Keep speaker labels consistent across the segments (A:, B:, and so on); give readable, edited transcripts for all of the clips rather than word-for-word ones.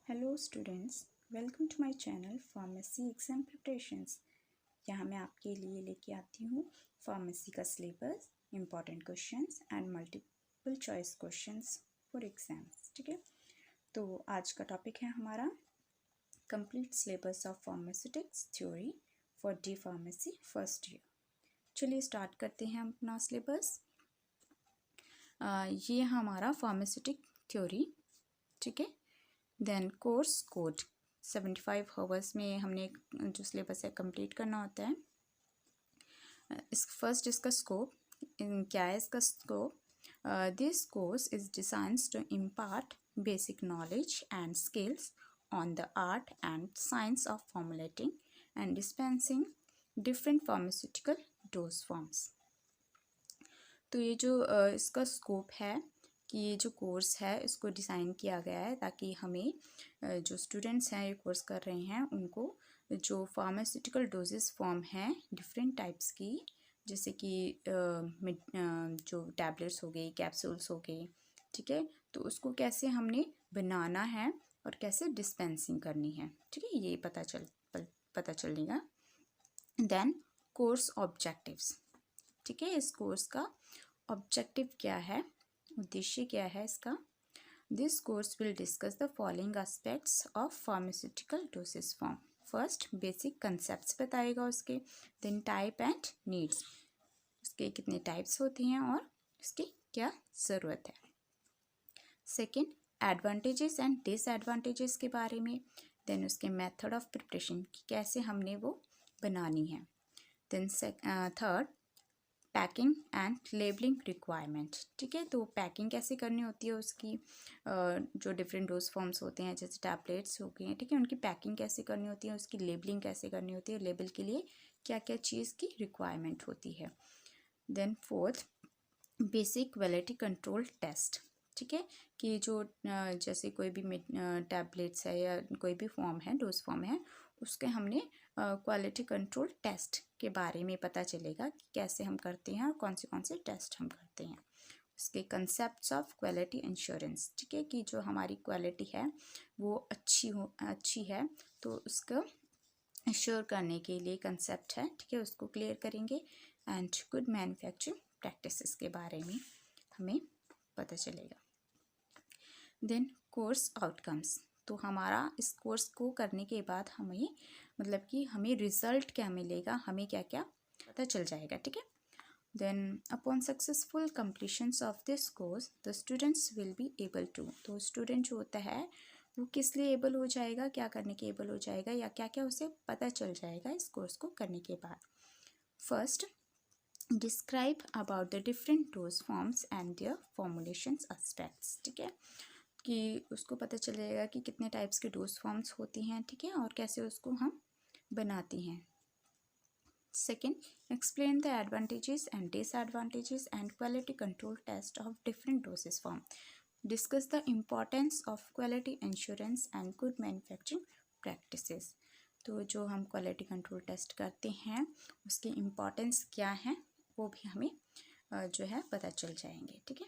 A: Hello students, welcome to my channel pharmacy exam preparations. यहाँ मैं आपके लिए लेके आती हूँ फार्मेसी का syllabus, important questions and multiple choice questions for exams. ठीक है, तो आज का टॉपिक है हमारा complete syllabus of pharmaceutics theory for D pharmacy first year. चलिए स्टार्ट करते हैं अपना सिलेबस। ये हमारा फार्मास्यूटिक थ्योरी, ठीक है। देन कोर्स कोड 75 आवर्स में हमने जो सिलेबस है कंप्लीट करना होता है। इसका स्कोप क्या है? इसका scope this course is designed to impart basic knowledge and skills on the art and science of formulating and dispensing different pharmaceutical dose forms. तो ये जो इसका स्कोप है कि ये जो कोर्स है इसको डिज़ाइन किया गया है ताकि हमें जो स्टूडेंट्स हैं ये कोर्स कर रहे हैं उनको जो फार्मास्यूटिकल डोजेस फॉर्म हैं डिफरेंट टाइप्स की, जैसे कि जो टैबलेट्स हो गई, कैप्सूल्स हो गए, ठीक है, तो उसको कैसे हमने बनाना है और कैसे डिस्पेंसिंग करनी है, ठीक है, ये पता चलेगा। देन कोर्स ऑब्जेक्टिव्स, ठीक है, इस कोर्स का ऑब्जेक्टिव क्या है, उद्देश्य क्या है इसका। This course will discuss the following aspects of pharmaceutical dosage form. First basic concepts बताएगा उसके, देन टाइप एंड नीड्स, उसके कितने टाइप्स होते हैं और उसकी क्या ज़रूरत है। सेकेंड एडवांटेजेस एंड डिसएडवांटेजेस के बारे में, देन उसके मेथड ऑफ प्रिपरेशन की कैसे हमने वो बनानी है। Then third packing and labelling requirement, ठीक है, तो पैकिंग कैसे करनी होती है उसकी, जो डिफरेंट डोज फॉर्म्स होते हैं जैसे टैबलेट्स हो गए, ठीक है, उनकी पैकिंग कैसे करनी होती है, उसकी लेबलिंग कैसे करनी होती है, लेबल के लिए क्या क्या चीज़ की रिक्वायरमेंट होती है। Then fourth basic quality control test, ठीक है, कि जो जैसे कोई भी टैबलेट्स है या कोई भी फॉर्म है, डोज फॉर्म है, उसके हमने क्वालिटी कंट्रोल टेस्ट के बारे में पता चलेगा कि कैसे हम करते हैं और कौन से टेस्ट हम करते हैं। उसके कंसेप्ट्स ऑफ क्वालिटी इंश्योरेंस, ठीक है, कि जो हमारी क्वालिटी है वो अच्छी है तो उसको इंश्योर करने के लिए कंसेप्ट है, ठीक है, उसको क्लियर करेंगे। एंड गुड मैन्युफैक्चरिंग प्रैक्टिसेस के बारे में हमें पता चलेगा। देन कोर्स आउटकम्स, तो हमारा इस कोर्स को करने के बाद हमें मतलब कि हमें रिजल्ट क्या मिलेगा, हमें क्या क्या पता चल जाएगा, ठीक है। Then upon successful completions of this course the students will be able to, तो स्टूडेंट जो होता है वो किस लिए एबल हो जाएगा, क्या करने के एबल हो जाएगा या क्या क्या उसे पता चल जाएगा इस कोर्स को करने के बाद। First describe about the different dose forms and their formulations aspects, ठीक है, कि उसको पता चलेगा कि कितने टाइप्स के डोज फॉर्म्स होती हैं, ठीक है, और कैसे उसको हम बनाती हैं। Second explain the advantages and disadvantages and quality control test of different doses form, discuss the importance of quality insurance and good manufacturing practices, तो जो हम क्वालिटी कंट्रोल टेस्ट करते हैं उसकी इम्पॉर्टेंस क्या है वो भी हमें जो है पता चल जाएंगे, ठीक है।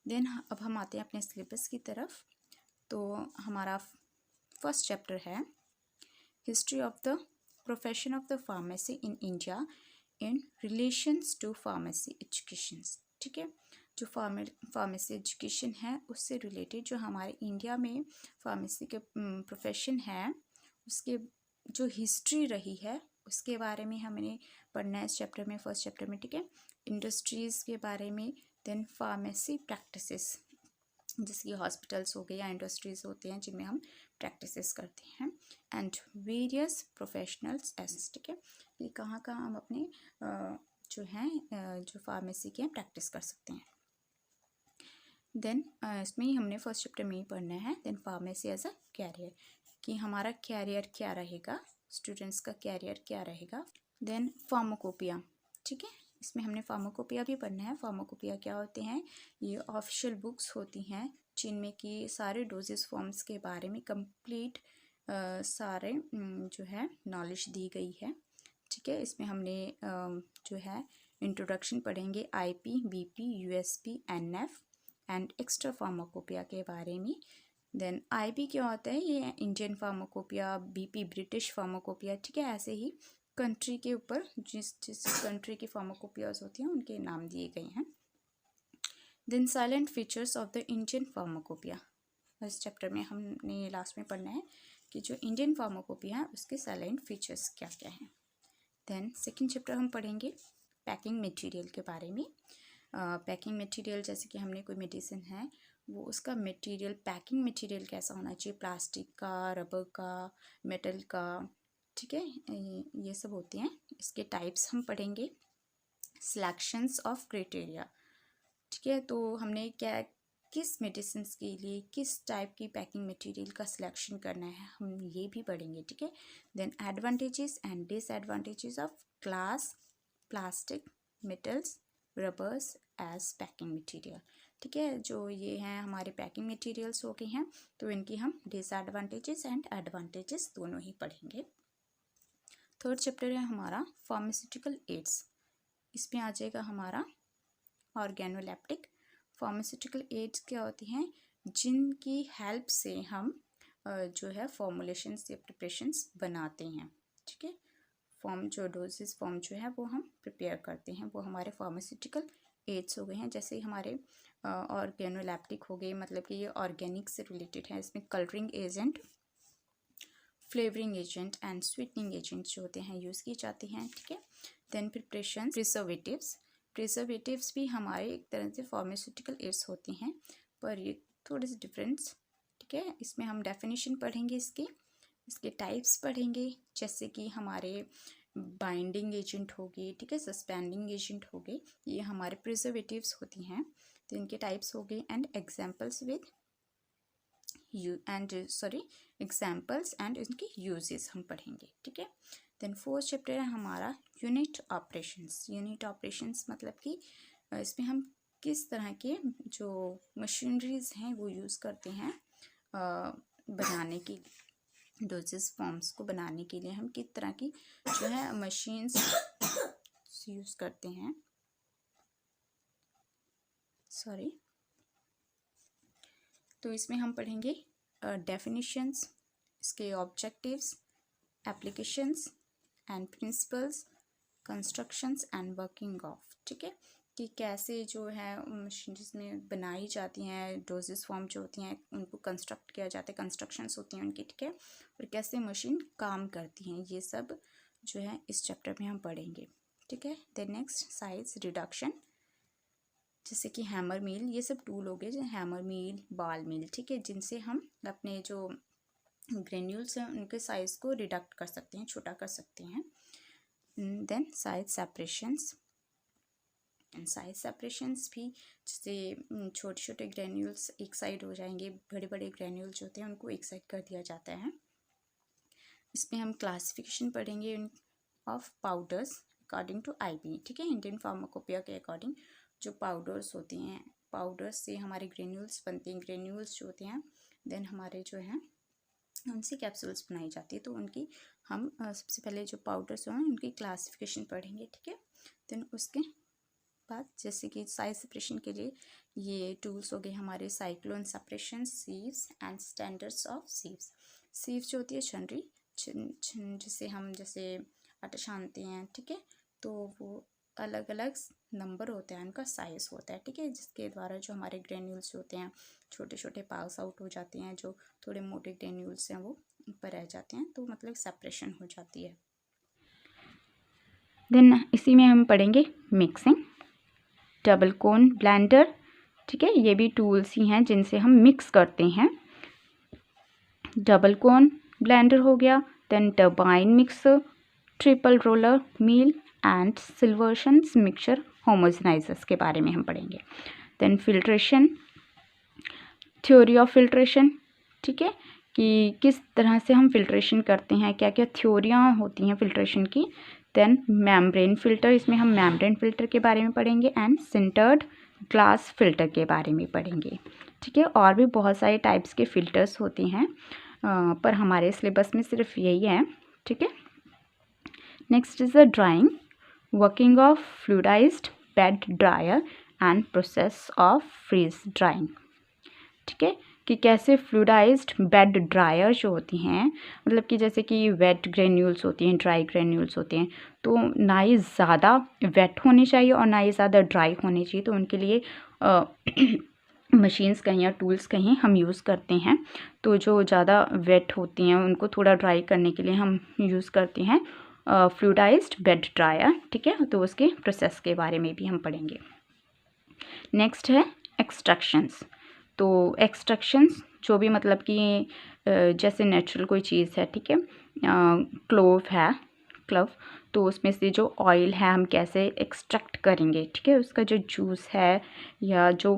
A: देन अब हम आते हैं अपने सिलेबस की तरफ। तो हमारा फर्स्ट चैप्टर है history of the profession of the pharmacy in India in relations to pharmacy education, ठीक है, जो फार्मेसी एजुकेशन है उससे रिलेटेड जो हमारे इंडिया में फार्मेसी के प्रोफेशन है उसके जो हिस्ट्री रही है उसके बारे में हमने पढ़ना है इस चैप्टर में, फर्स्ट चैप्टर में, ठीक है। इंडस्ट्रीज़ के बारे में, देन फार्मेसी प्रैक्टिसेस, जैसे कि हॉस्पिटल्स हो गए या इंडस्ट्रीज़ होते हैं जिनमें हम प्रैक्टिसेस करते हैं, एंड वेरियस प्रोफेशनल्स एसेस, ठीक है, ये कहाँ कहाँ हम अपने जो हैं जो फार्मेसी के प्रैक्टिस कर सकते हैं। देन इसमें ही हमने फर्स्ट चैप्टर में ही पढ़ना है। Then pharmacy as a career, कि हमारा कैरियर क्या रहेगा, स्टूडेंट्स का कैरियर क्या रहेगा। देन फार्माकोपिया, ठीक है, इसमें हमने फार्माकोपिया भी पढ़ना है। फार्माकोपिया क्या होते हैं, ये ऑफिशियल बुक्स होती हैं जिनमें कि सारे डोजेस फॉर्म्स के बारे में कंप्लीट सारे जो है नॉलेज दी गई है, ठीक है। इसमें हमने जो है इंट्रोडक्शन पढ़ेंगे IP, BP, USP, NF and extra pharmacopoeia के बारे में देन IB क्या होता है, ये Indian pharmacopoeia, BP British pharmacopoeia, ठीक है। ऐसे ही कंट्री के ऊपर जिस जिस कंट्री की फार्माकोपियाज होती हैं उनके नाम दिए गए हैं। Then silent features of the Indian pharmacopoeia, इस चैप्टर में हमने लास्ट में पढ़ना है कि जो इंडियन फार्माकोपिया है उसके साइलेंट फीचर्स क्या क्या हैं। देन सेकंड चैप्टर हम पढ़ेंगे पैकिंग मटेरियल के बारे में। पैकिंग मटेरियल, जैसे कि हमने कोई मेडिसिन है वो उसका मटेरियल, पैकिंग मटेरियल कैसा होना चाहिए, प्लास्टिक का, रबर का, मेटल का, ठीक है, ये सब होते हैं। इसके टाइप्स हम पढ़ेंगे। सिलेक्शंस ऑफ क्राइटेरिया, ठीक है, तो हमने क्या किस मेडिसिन के लिए किस टाइप की पैकिंग मटेरियल का सिलेक्शन करना है हम ये भी पढ़ेंगे, ठीक है। Then advantages and disadvantages of glass, plastic, metals, rubbers as packing material, ठीक है। जो ये हैं हमारे पैकिंग मटेरियल्स हो गए हैं, तो इनकी हम डिसएडवांटेजेस एंड एडवांटेजेस दोनों ही पढ़ेंगे। थर्ड चैप्टर है हमारा फार्मास्यूटिकल एड्स, इसमें आ जाएगा हमारा ऑर्गेनोलेप्टिक। फार्मास्यूटिकल एड्स क्या होती हैं, जिनकी हेल्प से हम जो है फॉर्मुलेशंस या प्रिपरेशंस बनाते हैं, ठीक है। जो डोजेस फॉर्म जो है वो हम प्रिपेयर करते हैं, वो हमारे फार्मास्यूटिकल एड्स हो गए हैं। जैसे हमारे ऑर्गेनोलेप्टिक हो गए, मतलब कि ये ऑर्गेनिक से रिलेटेड है। इसमें colouring agent, flavouring agent and sweetening agent जो होते हैं यूज़ किए जाते हैं, ठीक है। देन प्रिपरेशन, प्रिजर्वेटिव्स, प्रिजर्वेटिव्स भी हमारे एक तरह से फार्मास्यूटिकल एड्स होते हैं, पर ये थोड़े से डिफरेंस, ठीक है। इसमें हम डेफिनेशन पढ़ेंगे, इसके टाइप्स पढ़ेंगे, जैसे कि हमारे बाइंडिंग एजेंट हो गए, ठीक है, सस्पेंडिंग एजेंट हो गए, ये हमारे प्रिजर्वेटिव्स होती हैं। तो इनके टाइप्स हो गए and examples with examples and इनके यूजेस हम पढ़ेंगे, ठीक है। देन फोर्थ चैप्टर है हमारा यूनिट ऑपरेशंस। यूनिट ऑपरेशंस मतलब कि इसमें हम किस तरह के जो मशीनरीज हैं वो यूज़ करते हैं बनाने की, डोजेस फॉर्म्स को बनाने के लिए हम किस तरह की जो है मशीन्स यूज़ करते हैं, तो इसमें हम पढ़ेंगे डेफिनेशंस, इसके objectives, applications and principles, constructions and working of, ठीक है, कि कैसे जो है मशीन्स में बनाई जाती हैं, डोजेस फॉर्म जो होती हैं उनको कंस्ट्रक्ट किया जाता है, कंस्ट्रक्शंस होती हैं उनकी, ठीक है, और कैसे मशीन काम करती हैं, ये सब जो है इस चैप्टर में हम पढ़ेंगे, ठीक है। देन नेक्स्ट साइज रिडक्शन, जैसे कि हैमर मिल, ये सब टूल हो गए, जो हैमर मिल, बाल मिल, ठीक है, जिनसे हम अपने जो ग्रेन्यूल्स हैं उनके साइज़ को रिडक्ट कर सकते हैं, छोटा कर सकते हैं। Then size separations, size separations भी जैसे छोटे छोटे ग्रेन्यूल्स एक साइड हो जाएंगे, बड़े बड़े ग्रेन्यूल्स होते हैं उनको एक साइड कर दिया जाता है। इसमें हम क्लासिफिकेशन पढ़ेंगे of powders according to IB, ठीक है, इंडियन फार्माकोपिया के अकॉर्डिंग जो पाउडर्स होते हैं, पाउडर्स से हमारे ग्रेन्यूल्स बनते हैं, ग्रेन्यूल्स जो होते हैं देन हमारे जो हैं उनसे कैप्सूल्स बनाई जाती है, तो उनकी हम सबसे पहले जो पाउडर्स हैं उनकी क्लासिफिकेशन पढ़ेंगे, ठीक है। देन उसके बाद जैसे कि साइज सेपरेशन के लिए ये टूल्स हो गए हमारे cyclone separation, sieves and standards of sieves. Sieves जो होती है छनरी, जिसे हम जैसे आटा छानते हैं, ठीक है, तो वो अलग अलग नंबर होता है, उनका साइज़ होता है, ठीक है, जिसके द्वारा जो हमारे ग्रेन्यूल्स होते हैं छोटे छोटे पास आउट हो जाते हैं, जो थोड़े मोटे ग्रेन्यूल्स हैं वो ऊपर रह जाते हैं, तो मतलब सेपरेशन हो जाती है। देन इसी में हम पढ़ेंगे मिक्सिंग, डबल कोन ब्लेंडर, ठीक है, ये भी टूल्स ही हैं जिनसे हम मिक्स करते हैं। डबल कोन ब्लेंडर हो गया, then turbine mixer, triple roller mill and Silverson's mixture homogenisers के बारे में हम पढ़ेंगे। Then filtration, theory of filtration, ठीक है, कि किस तरह से हम फिल्ट्रेशन करते हैं, क्या क्या थ्योरियाँ होती हैं फिल्ट्रेशन की। देन मेम्ब्रेन फ़िल्टर, इसमें हम मेम्ब्रेन फ़िल्टर के बारे में पढ़ेंगे एंड सिंटर्ड ग्लास फ़िल्टर के बारे में पढ़ेंगे, ठीक है। और भी बहुत सारे टाइप्स के फ़िल्टर्स होते हैं, पर हमारे सिलेबस में सिर्फ यही है, ठीक है। Next is the drying, working of fluidised bed dryer and process of freeze drying, ठीक है, कि कैसे फ्लूइडाइज्ड बेड ड्रायर जो होती हैं, मतलब कि जैसे कि वेट ग्रेन्यूल्स होती हैं, ड्राई ग्रेन्यूल्स होते हैं, तो ना ही ज़्यादा वेट होनी चाहिए और ना ही ज़्यादा ड्राई होनी चाहिए। तो उनके लिए मशीन्स कहीं या टूल्स कहीं हम यूज़ करते हैं। तो जो ज़्यादा वेट होती हैं उनको थोड़ा ड्राई करने के लिए हम यूज़ करते हैं फ्लूइडाइज्ड बेड ड्रायर। ठीक है, तो उसके प्रोसेस के बारे में भी हम पढ़ेंगे। नेक्स्ट है एक्सट्रैक्शंस। तो एक्सट्रैक्शंस जो भी मतलब कि जैसे नेचुरल कोई चीज़ है, ठीक है, क्लोव है, क्लव, तो उसमें से जो ऑयल है हम कैसे एक्सट्रैक्ट करेंगे, ठीक है, उसका जो जूस है या जो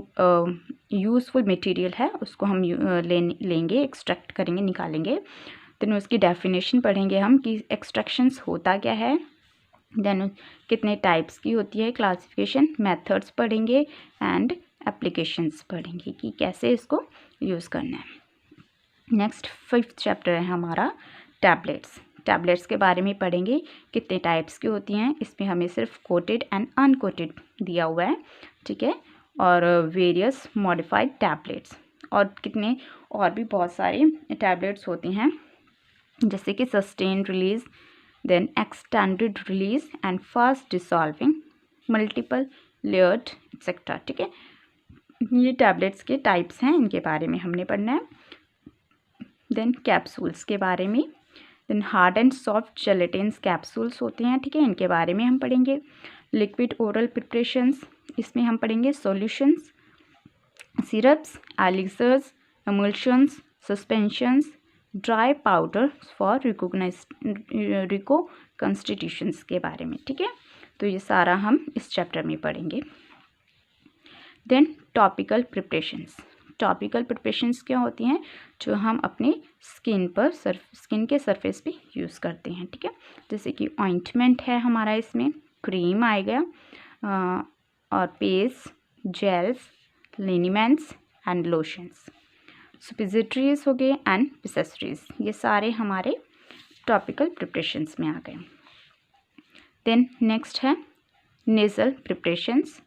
A: यूज़फुल मटेरियल है उसको हम लेंगे, एक्सट्रैक्ट करेंगे, निकालेंगे। देन उसकी डेफिनेशन पढ़ेंगे हम कि एक्सट्रैक्शंस होता क्या है, देन कितने टाइप्स की होती है, क्लासिफिकेशन, मेथड्स पढ़ेंगे एंड एप्लीकेशंस पढ़ेंगे कि कैसे इसको यूज़ करना है। नेक्स्ट 5th चैप्टर है हमारा टैबलेट्स। टैबलेट्स के बारे में पढ़ेंगे, कितने टाइप्स की होती हैं, इसमें हमें सिर्फ कोटेड एंड अनकोटेड दिया हुआ है, ठीक है, और वेरियस मॉडिफाइड टैबलेट्स, और कितने और भी बहुत सारे टैबलेट्स होते हैं जैसे कि sustain release, then extended release and fast dissolving, multiple layered etcetera. ठीक है, ये टैबलेट्स के टाइप्स हैं, इनके बारे में हमने पढ़ना है। देन कैप्सूल्स के बारे में, then hard and soft gelatins capsules होते हैं, ठीक है, इनके बारे में हम पढ़ेंगे। लिक्विड ओरल प्रिपरेशंस, इसमें हम पढ़ेंगे solutions, syrups, elixirs, emulsions, suspensions, dry powder for reconstitutions के बारे में, ठीक है, तो ये सारा हम इस चैप्टर में पढ़ेंगे। Then topical preparations. Topical preparations क्या होती हैं, जो हम अपने स्किन पर स्किन के सरफेस पे यूज़ करते हैं, ठीक है, जैसे कि ऑइंटमेंट है हमारा, इसमें क्रीम आएगा, और पेस्ट, जेल्स, लिनीमेंट्स एंड लोशंस, सुपिजिटरीज हो गए एंड पिसेसरीज, ये सारे हमारे टॉपिकल प्रिपरेशंस में आ गए। देन नेक्स्ट है nasal preparations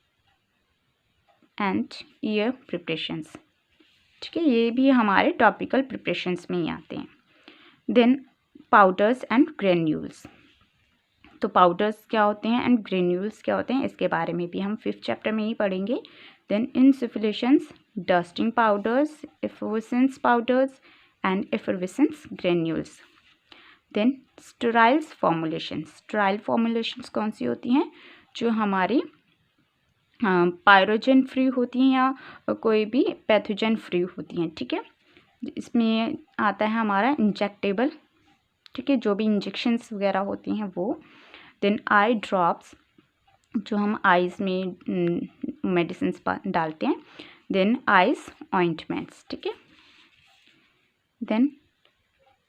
A: and year preparations, ठीक है, ये भी हमारे टॉपिकल प्रिपरेशंस में ही आते हैं। देन पाउडर्स एंड ग्रेन्यूल्स, तो पाउडर्स क्या होते हैं एंड ग्रेन्यूल्स क्या होते हैं, इसके बारे में भी हम 5th चैप्टर में ही पढ़ेंगे। Then insufflations, dusting powders, effervescence powders and effervescence granules. Then steriles formulations, sterile formulations कौन सी होती हैं, जो हमारी पायरोजन फ्री होती हैं या कोई भी पैथोजन फ्री होती हैं, ठीक है, इसमें आता है हमारा इंजेक्टेबल, ठीक है, जो भी इंजेक्शंस वगैरह होती हैं वो। देन आई ड्रॉप्स, जो हम आइज़ में मेडिसिन डालते हैं। देन आइज़ ऑइंटमेंट्स, ठीक है। देन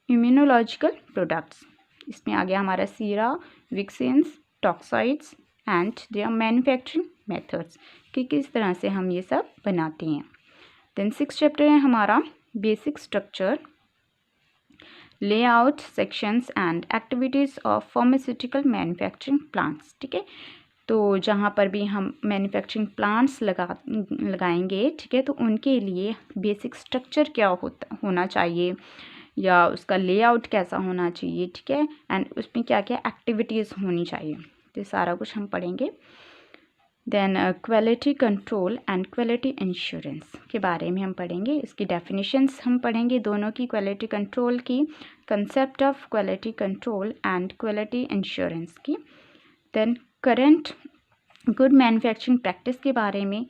A: इम्यूनोलॉजिकल प्रोडक्ट्स, इसमें आ गया हमारा sera, vaccines, toxoids and their manufacturing methods, कि किस तरह से हम ये सब बनाते हैं। देन 6th चैप्टर है हमारा basic structure, layout, sections and activities of pharmaceutical manufacturing plants, ठीक है, तो जहाँ पर भी हम मैन्युफैक्चरिंग प्लांट्स लगाएंगे, ठीक है, तो उनके लिए बेसिक स्ट्रक्चर क्या होना चाहिए या उसका लेआउट कैसा होना चाहिए, ठीक है, एंड उसमें क्या क्या एक्टिविटीज़ होनी चाहिए, तो सारा कुछ हम पढ़ेंगे। Then quality control and quality insurance के बारे में हम पढ़ेंगे, इसकी डेफिनेशंस हम पढ़ेंगे दोनों की, क्वालिटी कंट्रोल की, concept of quality control and quality insurance की। Then current good manufacturing practice के बारे में।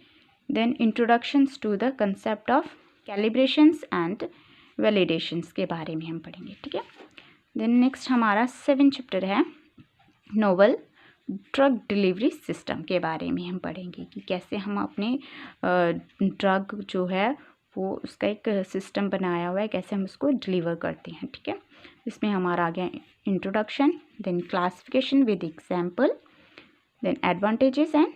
A: Then introductions to the concept of calibrations and validations के बारे में हम पढ़ेंगे, ठीक है। देन नेक्स्ट हमारा 7th चैप्टर है नोवल ड्रग डिलीवरी सिस्टम के बारे में हम पढ़ेंगे कि कैसे हम अपने ड्रग जो है वो उसका एक सिस्टम बनाया हुआ है, कैसे हम उसको डिलीवर करते हैं, ठीक है। इसमें हमारा आ गया introduction, then classification with example, then advantages and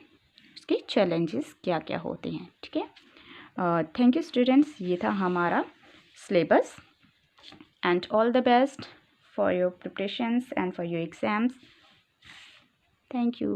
A: उसके चैलेंजेस क्या क्या होते हैं, ठीक है। थैंक यू स्टूडेंट्स, ये था हमारा syllabus and all the best for your preparations and for your exams. Thank you.